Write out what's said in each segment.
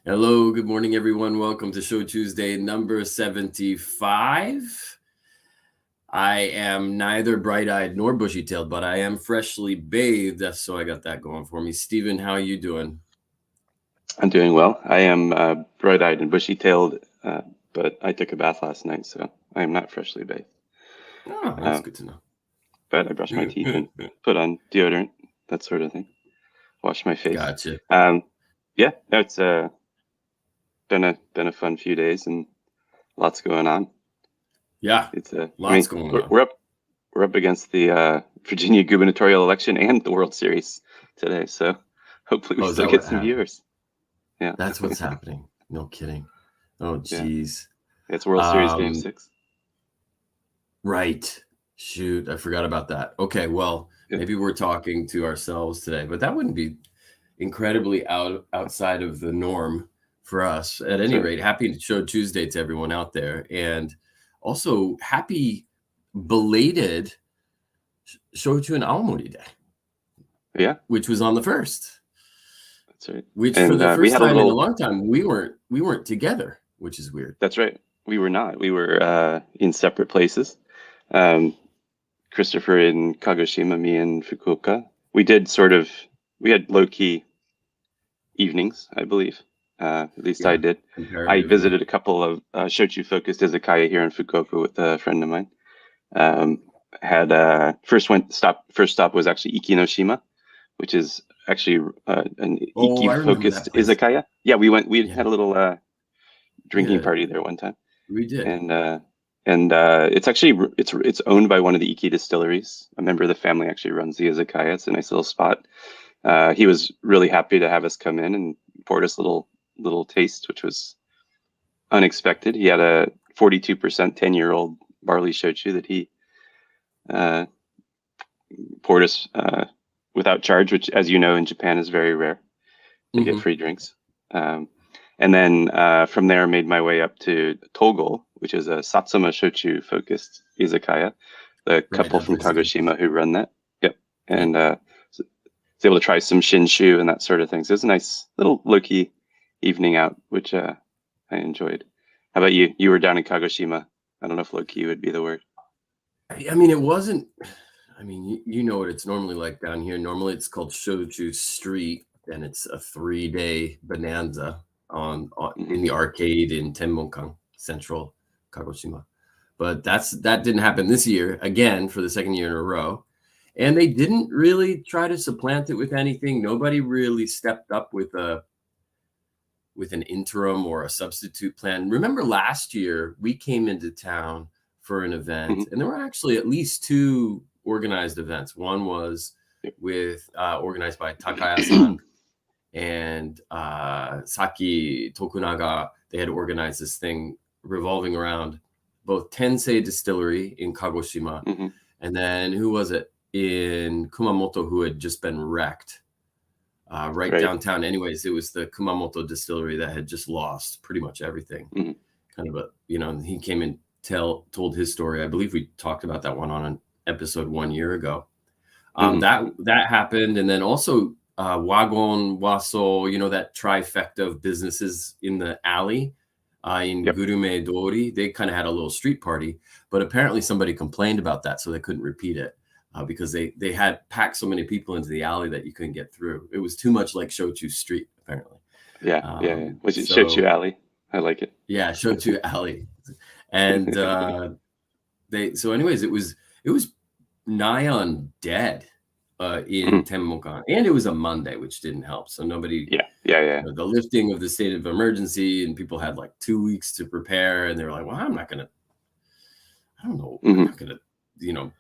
Hello, good morning, everyone. Welcome to Shochu'sday number 75. I am neither bright-eyed nor bushy-tailed, but I am freshly bathed, so I got that going for me. Steven, how are you doing? I'm doing well. I am bright-eyed and bushy-tailed, but I took a bath last night, so I am not freshly bathed. Oh, that's good to know. But I brushed my teeth and put on deodorant, that sort of thing. Wash my face. Gotcha. Yeah, no, it's been a fun few days and lots going on. Yeah, it's lots going on. We're up against the Virginia gubernatorial election and the World Series today, so hopefully we still get some viewers. Yeah, that's what's happening. No kidding. Oh, geez. Yeah. It's World Series Game 6. Right. Shoot, I forgot about that. Okay, well, maybe we're talking to ourselves today, but that wouldn't be incredibly outside of the norm for us. At any rate, happy Shochu'sday to everyone out there, and also happy belated Shochu and Awamori Day. Yeah, which was on the 1st. That's right. Which for the first time in a long time we weren't together, which is weird. That's right. We were not. We were in separate places. Christopher in Kagoshima, me in Fukuoka. We had low-key evenings, I believe. At least I did. I visited a couple of shochu-focused izakaya here in Fukuoka with a friend of mine. First stop was actually Ikinoshima, which is actually an Iki-focused izakaya. Yeah, we had a little drinking party there one time. We did. And it's actually it's owned by one of the Iki distilleries. A member of the family actually runs the izakaya. It's a nice little spot. He was really happy to have us come in and poured us a little taste, which was unexpected. He had a 42% 10-year-old barley shochu that he poured us without charge, which, as you know, in Japan is very rare to get free drinks. And then from there, made my way up to Togo, which is a Satsuma shochu focused izakaya. The couple from Kagoshima who run that. Yep. And was able to try some shinshu and that sort of thing. So it was a nice little low-key evening out, which I enjoyed. How about you? You were down in Kagoshima. I don't know if low-key would be the word. I mean, it wasn't. I mean, you know what it's normally like down here. Normally it's called Shochu Street, and it's a 3-day bonanza in the arcade in Tenmonkan, Central Kagoshima. But that didn't happen this year, again, for the second year in a row. And they didn't really try to supplant it with anything. Nobody really stepped up with an interim or a substitute plan. Remember last year, we came into town for an event, and there were actually at least 2 organized events. One was organized by Takaya-san and Saki Tokunaga. They had organized this thing revolving around both Tensei Distillery in Kagoshima, and then who was it in Kumamoto who had just been wrecked right downtown. Anyways, it was the Kumamoto Distillery that had just lost pretty much everything. Kind of he came and told his story. I believe we talked about that one on an episode 1 year ago. That happened, and then also Wagon Waso, that trifecta of businesses in the alley in Gurume Dori. They kind of had a little street party, but apparently somebody complained about that, so they couldn't repeat it because they had packed so many people into the alley that you couldn't get through. It was too much like Shochu Street, apparently. Yeah. Was it Shochu Alley? I like it. Yeah, Shochu Alley. And anyways, it was nigh on dead in Tenmonkan, and it was a Monday, which didn't help. So nobody, the lifting of the state of emergency, and people had like 2 weeks to prepare, and they were like, "Well, I'm not gonna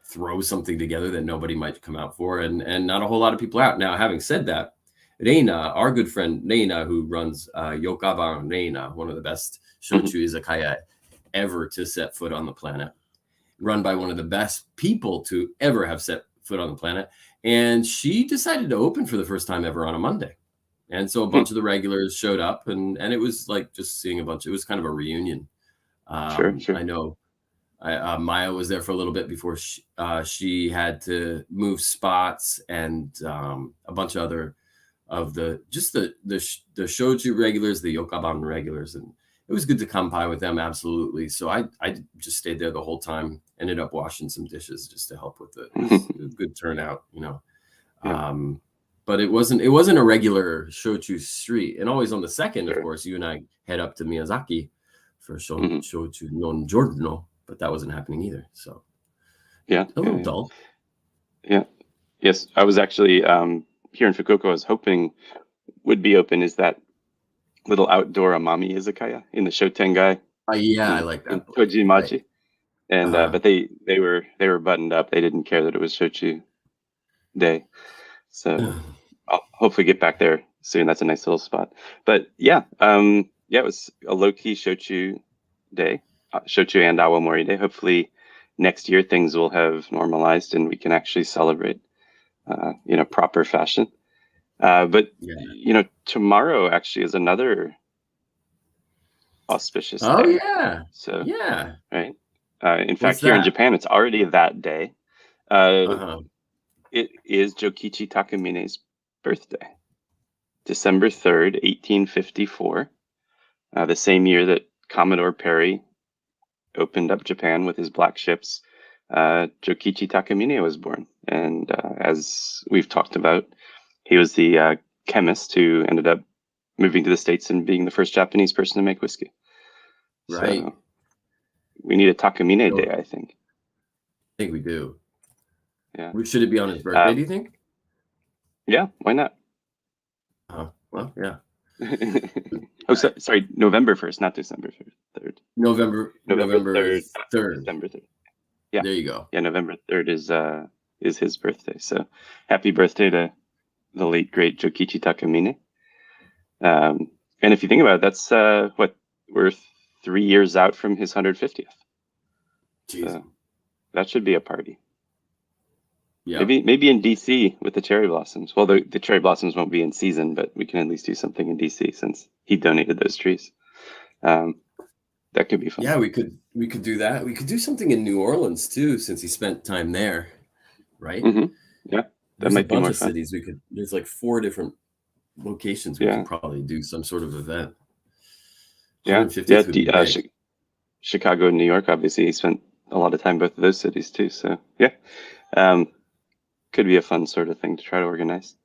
throw something together that nobody might come out for," and not a whole lot of people out. Now, having said that, Reina, our good friend Reina, who runs Yokaban Reina, one of the best shochu izakaya ever to set foot on the planet, run by one of the best people to ever have set foot on the planet. And she decided to open for the first time ever on a Monday. And so a bunch of the regulars showed up, and it was like just seeing it was kind of a reunion. Sure. I know Maya was there for a little bit before she had to move spots, and a bunch of other of the shochu regulars, the yokaban regulars, and it was good to kanpai with them, absolutely. So I just stayed there the whole time. Ended up washing some dishes just to help with it. It was a good turnout, you know. Yeah. But it wasn't a regular shochu street. And always on the second, Sure. of course, you and I head up to Miyazaki for shochu non giorno, but that wasn't happening either. So yeah, a little dull. Yeah. Yes, I was actually here in Fukuoka. I was hoping would be open is that little outdoor Amami izakaya in the Shotengai. Yeah, I like that. In Tojimachi. Right. And but they were buttoned up. They didn't care that it was Shochu Day. So I'll hopefully get back there soon. That's a nice little spot. But yeah, it was a low-key Shochu Day, Shochu and Awamori Day. Hopefully next year things will have normalized and we can actually celebrate in a proper fashion. But you know, tomorrow actually is another auspicious day. Oh yeah. So yeah. Right. In fact, here in Japan, it's already that day. It is Jokichi Takamine's birthday, December 3rd, 1854, the same year that Commodore Perry opened up Japan with his black ships. Jokichi Takamine was born. And as we've talked about, he was the chemist who ended up moving to the States and being the first Japanese person to make whiskey. Right. So we need a Takamine Day, I think. I think we do. Yeah. Should it be on his birthday, do you think? Yeah, why not? Well, yeah. Sorry, November 1st, not December 3rd. November 3rd. December 3rd. Yeah. There you go. Yeah, November 3rd is his birthday. So happy birthday to the late, great Jokichi Takamine. And if you think about it, that's we're 3 years out from his 150th. So that should be a party. Yeah. Maybe in DC with the cherry blossoms. Well, the cherry blossoms won't be in season, but we can at least do something in DC since he donated those trees. That could be fun. Yeah, we could do that. We could do something in New Orleans too, since he spent time there, right? Yeah, There's might be more fun. Cities we could. There's like 4 different locations we could probably do some sort of event. Yeah, Chicago and New York. Obviously, he spent a lot of time both of those cities too. So yeah, could be a fun sort of thing to try to organize.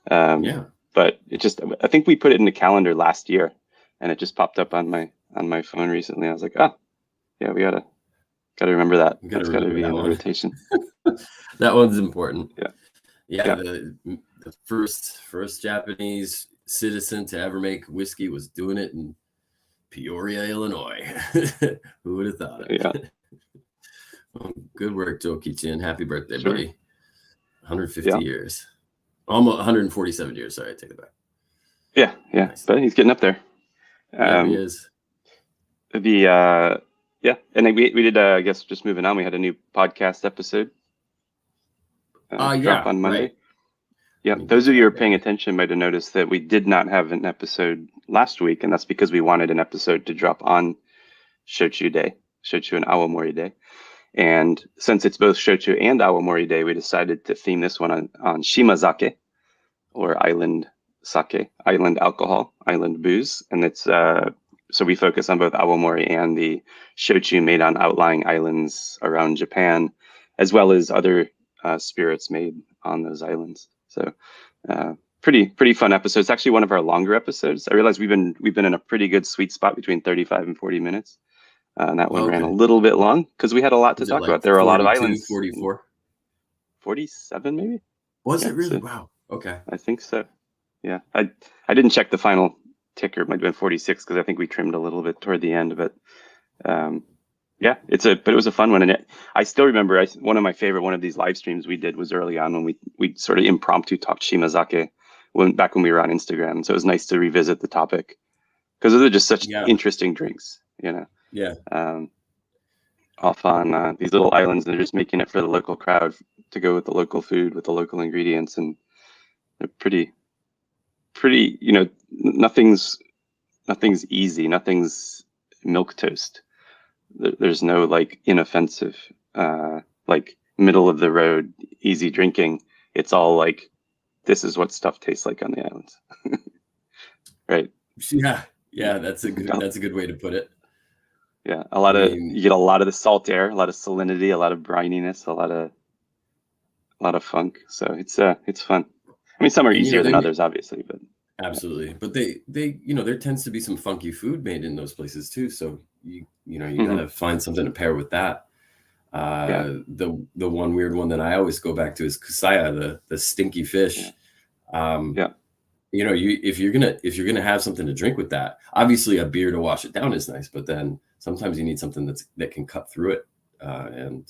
But I think we put it in the calendar last year, and it just popped up on my phone recently. I was like, we gotta remember that. That's gotta be in the rotation. That one's important. Yeah. The first Japanese citizen to ever make whiskey was doing it in Peoria, Illinois. Who would have thought it? Yeah. Well, good work, Jokichi, and happy birthday, buddy. 150 years. Almost 147 years. Sorry, I take it back. Yeah. Nice. But he's getting up there. He is. And then we did, I guess, just moving on, we had a new podcast episode. Drop on Monday. Right. Yeah, those of you who are paying attention might have noticed that we did not have an episode last week, and that's because we wanted an episode to drop on Shochu'sday, Shochu and Awamori Day. And since it's both Shochu and Awamori Day, we decided to theme this one on Shimazake, or island sake, island alcohol, island booze. And it's so we focus on both Awamori and the Shochu made on outlying islands around Japan, as well as other spirits made on those islands. So pretty fun episode. It's actually one of our longer episodes. I realize we've been in a pretty good sweet spot between 35 and 40 minutes. And that one ran a little bit long because we had a lot to talk about. There were a lot of islands. 44? 47 maybe? Was it really? So, wow. Okay. I think so. Yeah. I didn't check the final ticker. It might have been 46 because I think we trimmed a little bit toward the end. But but it was a fun one. And I still remember one of my favorite one of these live streams we did was early on when we sort of impromptu talked Shimazake back when we were on Instagram. So it was nice to revisit the topic because those are just such interesting drinks, you know. Yeah. Off on these little islands, and they're just making it for the local crowd to go with the local food, with the local ingredients, and they're pretty. You know, nothing's easy. Nothing's milk toast. There's no like inoffensive, like middle of the road, easy drinking. It's all like this is what stuff tastes like on the islands. Right. Yeah, that's a good way to put it. Yeah, mean, you get a lot of the salt air, a lot of salinity, a lot of brininess, a lot of funk. So it's fun. I mean, some are easier than others, obviously, but absolutely. But they there tends to be some funky food made in those places too. So you gotta find something to pair with that. The one weird one that I always go back to is kusaya, the stinky fish. If you're gonna have something to drink with that, obviously a beer to wash it down is nice, but then sometimes you need something that can cut through it, and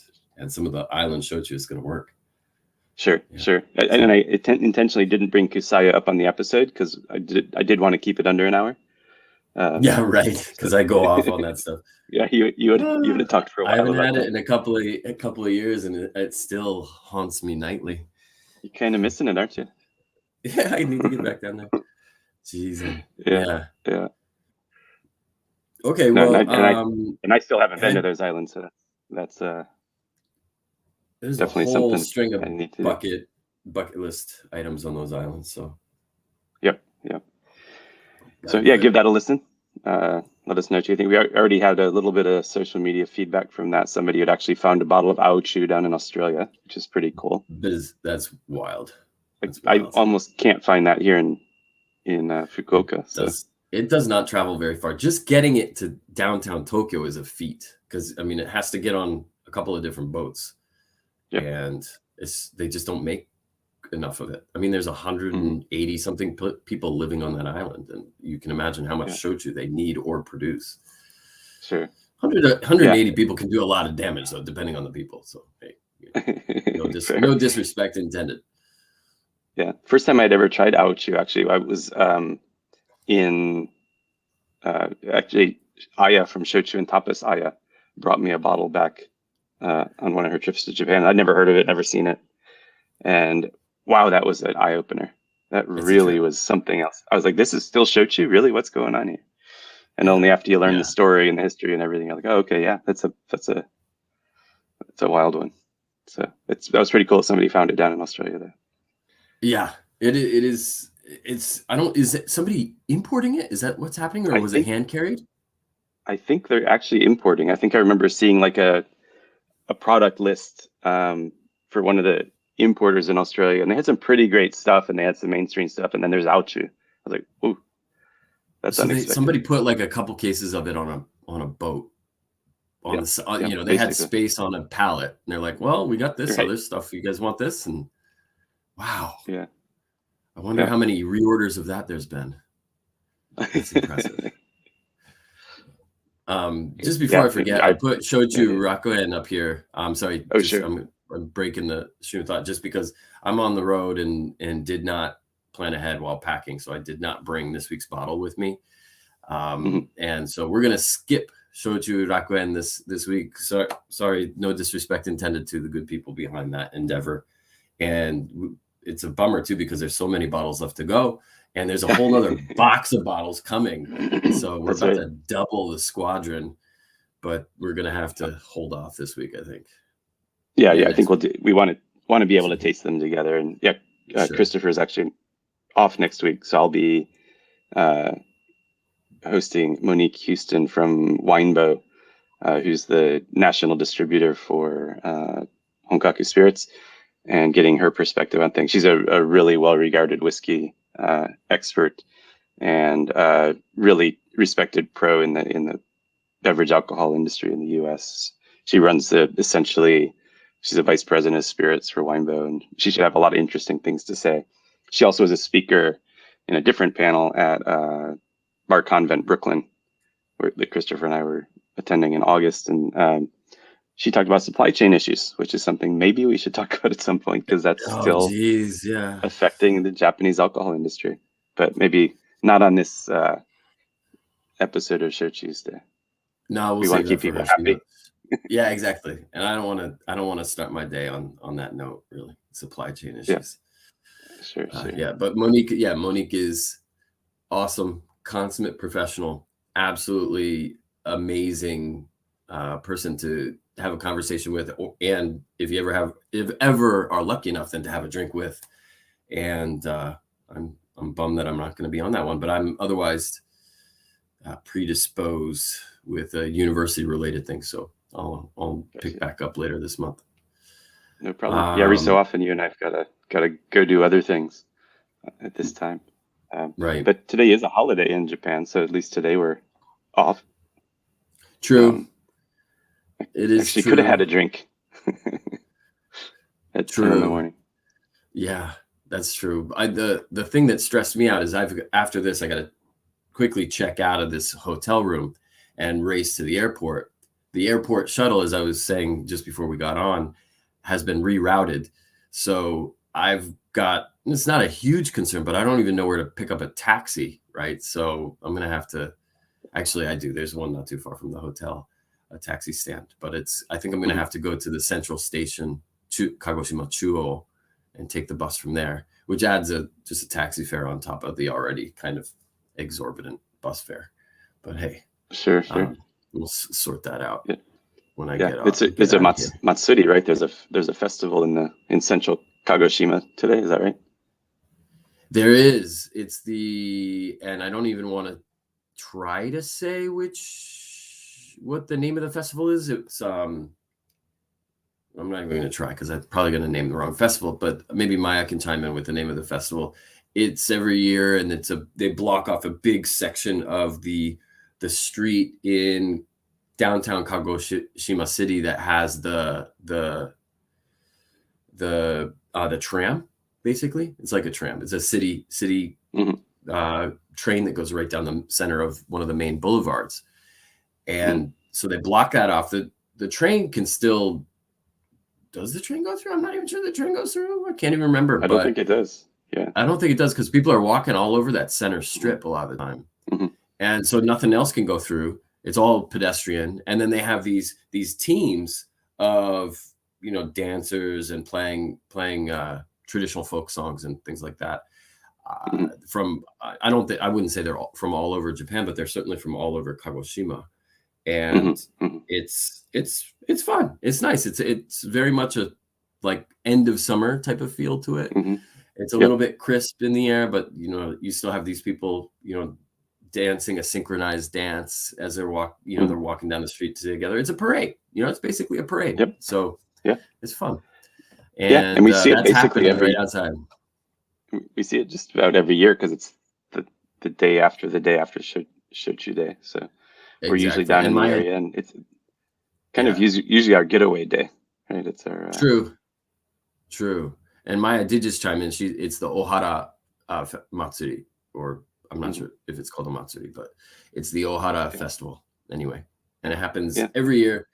some of the island shochu is going to work. Sure. And I intentionally didn't bring kusaya up on the episode because I did want to keep it under an hour. Yeah, right. Because I go off on that stuff. Yeah, you would have talked for a while. I haven't had it in a couple of years, and it still haunts me nightly. You're kind of missing it, aren't you? Yeah, I need to get back down there. Jeez. Yeah. Okay, well, and I still haven't been to those islands, so that's there's definitely a whole something string of bucket list items on those islands. So. Yep. So give that a listen. Let us know what you think. We already had a little bit of social media feedback from that. Somebody had actually found a bottle of Aochu down in Australia, which is pretty cool. That's wild. I almost can't find that here in Fukuoka. It does not travel very far. Just getting it to downtown Tokyo is a feat because it has to get on a couple of different boats, and they just don't make enough of it. There's 180 something people living on that island, and you can imagine how much shochu they need or produce. Sure. 180 people can do a lot of damage, though, depending on the people. So hey, no disrespect intended. Yeah, first time I'd ever tried Aochu, actually, I was in actually Aya from Shochu and Tapas Aya brought me a bottle back on one of her trips to Japan. I'd never heard of it, never seen it, and wow, that was an eye opener. That really was something else. I was like, this is still Shochu, really? What's going on here? And only after you learn the story and the history and everything, you're like, oh, okay, yeah, that's a wild one. So that was pretty cool. Somebody found it down in Australia there. Yeah, it is. Is it somebody importing it? Is that what's happening, or was it hand carried? I think they're actually importing. I think I remember seeing like a product list for one of the importers in Australia, and they had some pretty great stuff, and they had some mainstream stuff, and then there's Aochu. I was like, ooh, that's unexpected. Somebody put like a couple cases of it on a boat. They had space on a pallet, and they're like, well, we got this other stuff. You guys want this? And wow. Yeah. I wonder how many reorders of that there's been. That's impressive. Just before I forget, I put Shochu Rakuen up here. I'm sorry. I'm breaking the stream of thought just because I'm on the road and did not plan ahead while packing. So I did not bring this week's bottle with me. And so we're going to skip Shochu Rakuen this week. So sorry, no disrespect intended to the good people behind that endeavor. And it's a bummer too, because there's so many bottles left to go, and there's a whole other box of bottles coming. So we're about to double the squadron, but we're going to have to hold off this week, I think. Yeah. I think we want to be able to taste them together. And Christopher is actually off next week. So I'll be hosting Monique Houston from Winebow, who's the national distributor for Honkaku Spirits, and getting her perspective on things. She's a really well-regarded whiskey expert and really respected pro in the beverage alcohol industry in the U.S. She runs she's a vice president of spirits for Winebow, and she should have a lot of interesting things to say. She also was a speaker in a different panel at Bar Convent Brooklyn, that Christopher and I were attending in August, and she talked about supply chain issues, which is something maybe we should talk about at some point, because that's still affecting the Japanese alcohol industry. But maybe not on this episode of Shochu'sday. No, we want to keep people happy. Yeah, exactly. And I don't want to start my day on that note. Really, supply chain issues. Sure. But Monique is awesome, consummate professional, absolutely amazing person to have a conversation with, and if ever are lucky enough then to have a drink with. and I'm bummed that I'm not going to be on that one, but I'm otherwise predisposed with university related things, so I'll pick back up later this month. No problem. Yeah, every so often you and I've gotta go do other things at this time. Right. But today is a holiday in Japan, so at least today we're off. True. It is actually true. Could have had a drink at 10 in the morning. Yeah, that's true. The thing that stressed me out is after this I got to quickly check out of this hotel room and race to the airport. The airport shuttle, as I was saying just before we got on, has been rerouted. So it's not a huge concern, but I don't even know where to pick up a taxi, right? So I'm going to have to, actually I do. There's one not too far from the hotel, a taxi stand, but I think I'm going to have to go to the central station, Kagoshima Chuo, and take the bus from there, which adds just a taxi fare on top of the already kind of exorbitant bus fare. But hey, sure. We'll sort that out when I get off. It's a Matsuri, right? There's a festival in central Kagoshima today. Is that right? There is. And I don't even want to try to say what the name of the festival is. It's I'm not even going to try because I'm probably going to name the wrong festival, but maybe Maya can chime in with the name of the festival. It's every year, and they block off a big section of the street in downtown Kagoshima City that has the tram. Basically, it's like a tram. It's a city train that goes right down the center of one of the main boulevards, and so they block that off. The train can still. Does the train go through? I'm not even sure the train goes through. I can't even remember. I don't think it does. Yeah, I don't think it does because people are walking all over that center strip a lot of the time, and so nothing else can go through. It's all pedestrian, and then they have these teams of dancers and playing traditional folk songs and things like that. I wouldn't say they're from all over Japan, but they're certainly from all over Kagoshima, and it's fun. It's nice. It's very much a like end of summer type of feel to it. It's a little bit crisp in the air, but you still have these people dancing a synchronized dance as they're they're walking down the street together. It's a parade. It's basically a parade. So it's fun. And we see it basically right outside. We see it just about every year because it's the day after Shochu'sday. So we're usually down in the area, and it's kind of usually our getaway day, right? It's our True. And Maya did just chime in. It's the Ohara Matsuri, or I'm not sure if it's called a Matsuri, but it's the Ohara festival anyway, and it happens every year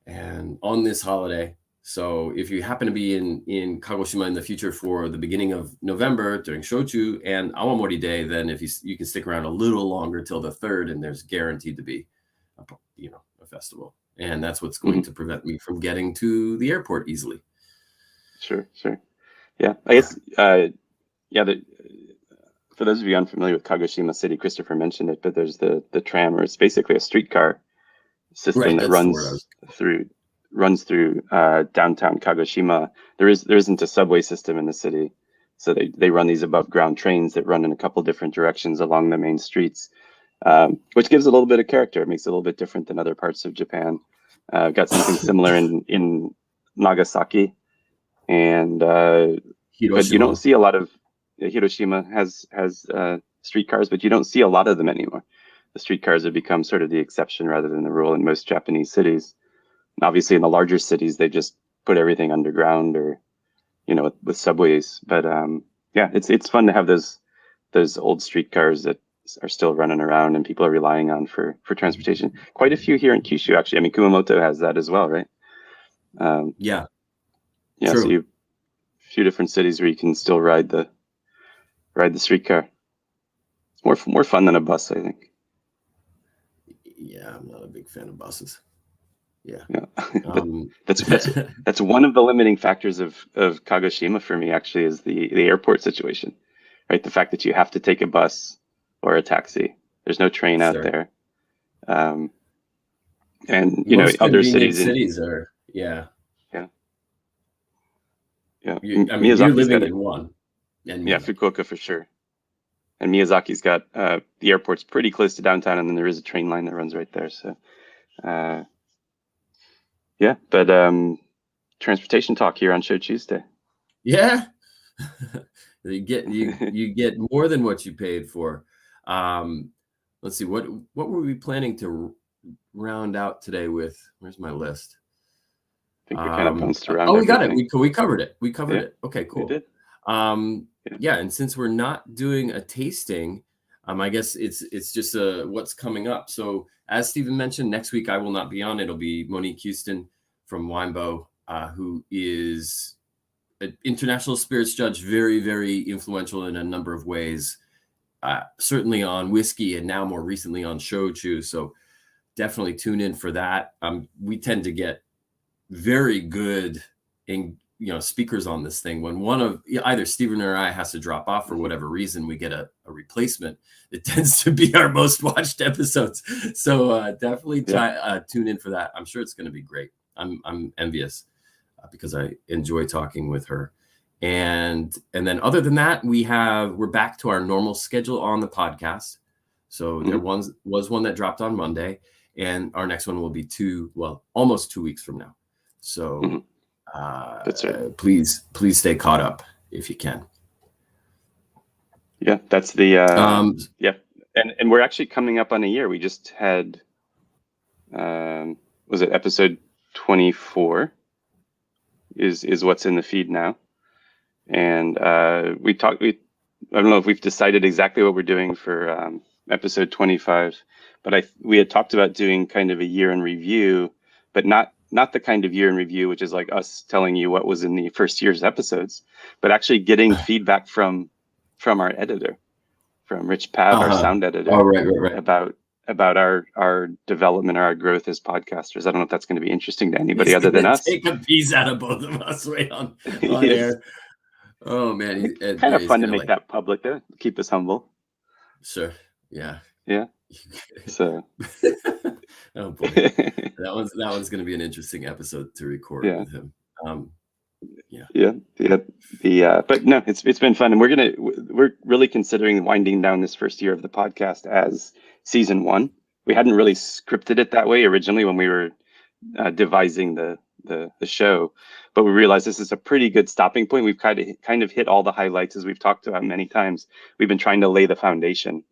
and on this holiday. So if you happen to be in Kagoshima in the future for the beginning of November during Shochu and Awamori Day, then if you can stick around a little longer till the 3rd, and there's guaranteed to be a festival, and that's what's going to prevent me from getting to the airport easily. Sure. Yeah, I guess for those of you unfamiliar with Kagoshima City, Christopher mentioned it, but there's the tram, or it's basically a streetcar system that runs through downtown Kagoshima. There isn't a subway system in the city, so they run these above ground trains that run in a couple different directions along the main streets, which gives a little bit of character. It makes it a little bit different than other parts of Japan. Got something similar in Nagasaki, and but you don't see a lot of. Hiroshima has streetcars, but you don't see a lot of them anymore. The streetcars have become sort of the exception rather than the rule in most Japanese cities. And obviously, in the larger cities, they just put everything underground, or with subways. But it's fun to have those old streetcars that are still running around and people are relying on for transportation. Quite a few here in Kyushu, actually. I mean, Kumamoto has that as well, right? True. So you a few different cities where you can still ride the streetcar. It's more fun than a bus, I think. Yeah, I'm not a big fan of buses. Yeah. That's one of the limiting factors of Kagoshima for me, actually, is the airport situation, right? The fact that you have to take a bus or a taxi. There's no train out there. And most other cities are Yeah, I mean, you're Miyazaki's got living it. in one. And Yeah, Fukuoka for sure. And Miyazaki's got the airport's pretty close to downtown, and then there is a train line that runs right there. So, yeah, but transportation talk here on Shochu'sday. Yeah, you get more than what you paid for. Let's see, what were we planning to round out today with? Where's my list? I think we kind of bounced around. Oh, we got it. We covered it. We covered it. Okay, cool. We did. Yeah, and since we're not doing a tasting, I guess it's just what's coming up. So as Stephen mentioned, next week I will not be on. It'll be Monique Houston from Weinbo, who is an international spirits judge, very, very influential in a number of ways, certainly on whiskey and now more recently on shochu. So definitely tune in for that. We tend to get very good speakers on this thing. When one of either Stephen or I has to drop off for whatever reason, we get a replacement. It tends to be our most watched episodes. So definitely tune in for that. I'm sure it's going to be great. I'm envious because I enjoy talking with her. And then other than that, we're back to our normal schedule on the podcast. So there was one that dropped on Monday, and our next one will be almost 2 weeks from now. So that's right. Please stay caught up if you can. Yeah, that's the yeah. And we're actually coming up on a year. We just had was it episode 24 is what's in the feed now. And I don't know if we've decided exactly what we're doing for episode 25, but we had talked about doing kind of a year in review, but not the kind of year in review, which is like us telling you what was in the first year's episodes, but actually getting feedback from our editor, from Rich Pav, our sound editor, right. about our development or our growth as podcasters. I don't know if that's going to be interesting to anybody other than us. Take a piece out of both of us on Yes. air. Oh man, it's kind of fun to make that public, keep us humble. Sure. Yeah. So oh boy, that one's going to be an interesting episode to record with him. But no, it's been fun, and we're really considering winding down this first year of the podcast as season 1. We hadn't really scripted it that way originally when we were devising the show, but we realized this is a pretty good stopping point. We've kind of hit all the highlights, as we've talked about many times. We've been trying to lay the foundation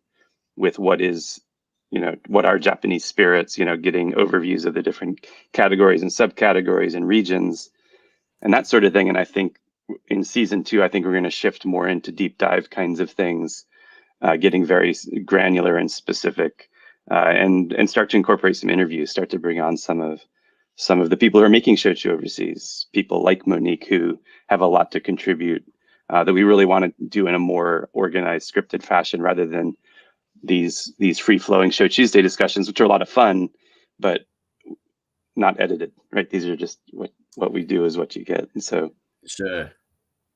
with what are Japanese spirits, getting overviews of the different categories and subcategories and regions and that sort of thing. And I think in season 2, I think we're going to shift more into deep dive kinds of things, getting very granular and specific, and start to incorporate some interviews, start to bring on some of the people who are making shochu overseas, people like Monique who have a lot to contribute, that we really want to do in a more organized, scripted fashion rather than these free-flowing Shochu'sday discussions, which are a lot of fun, but not edited, right? These are just what we do is what you get. And so sure.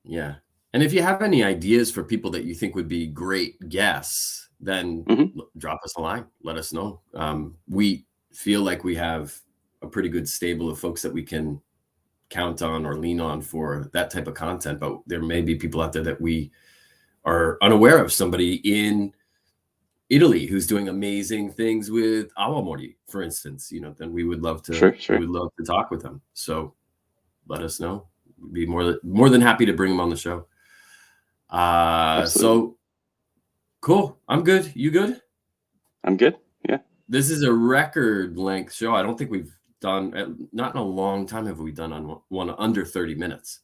Yeah. And if you have any ideas for people that you think would be great guests, then drop us a line, let us know. We feel like we have a pretty good stable of folks that we can count on or lean on for that type of content, but there may be people out there that we are unaware of. Somebody in Italy who's doing amazing things with Awamori, for instance, then we would love to we would love to talk with them. So let us know. We'd be more than happy to bring them on the show. So cool. I'm good. You good? I'm good. Yeah. This is a record length show. I don't think we've done, not in a long time have we done on one under 30 minutes.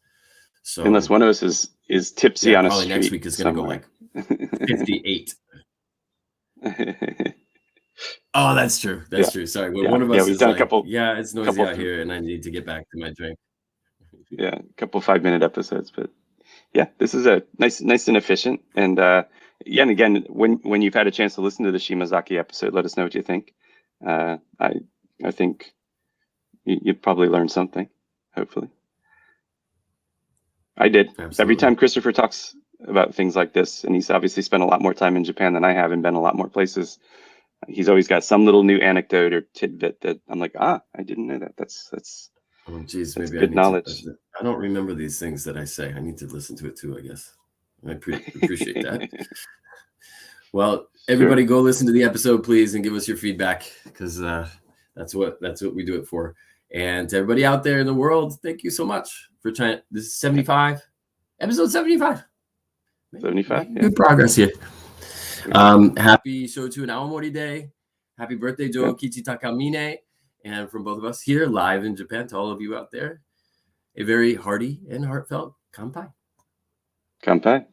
So unless one of us is tipsy on a probably street next week is going to go like 58. Oh, that's true. That's true. Sorry. When one of us is like, it's noisy out here and I need to get back to my drink. Yeah, a couple 5-minute episodes, but yeah, this is a nice and efficient. And and again, when you've had a chance to listen to the Shimazaki episode, let us know what you think. I think you probably learned something, hopefully. I did. Absolutely. Every time Christopher talks about things like this, and he's obviously spent a lot more time in Japan than I have and been a lot more places, he's always got some little new anecdote or tidbit that I'm like, I didn't know that. That's Oh, geez, That's maybe I good need knowledge. to. I don't remember these things that I say. I need to listen to it too, I guess. I appreciate that. Well, everybody, Sure. go listen to the episode, please, and give us your feedback, because that's what we do it for. And to everybody out there in the world, thank you so much for trying. This is 75, episode 75. 75. Making Yeah. good progress here. Happy Shochu and Awamori Day. Happy birthday, Jokichi Takamine. And from both of us here live in Japan to all of you out there, a very hearty and heartfelt kanpai. Kanpai.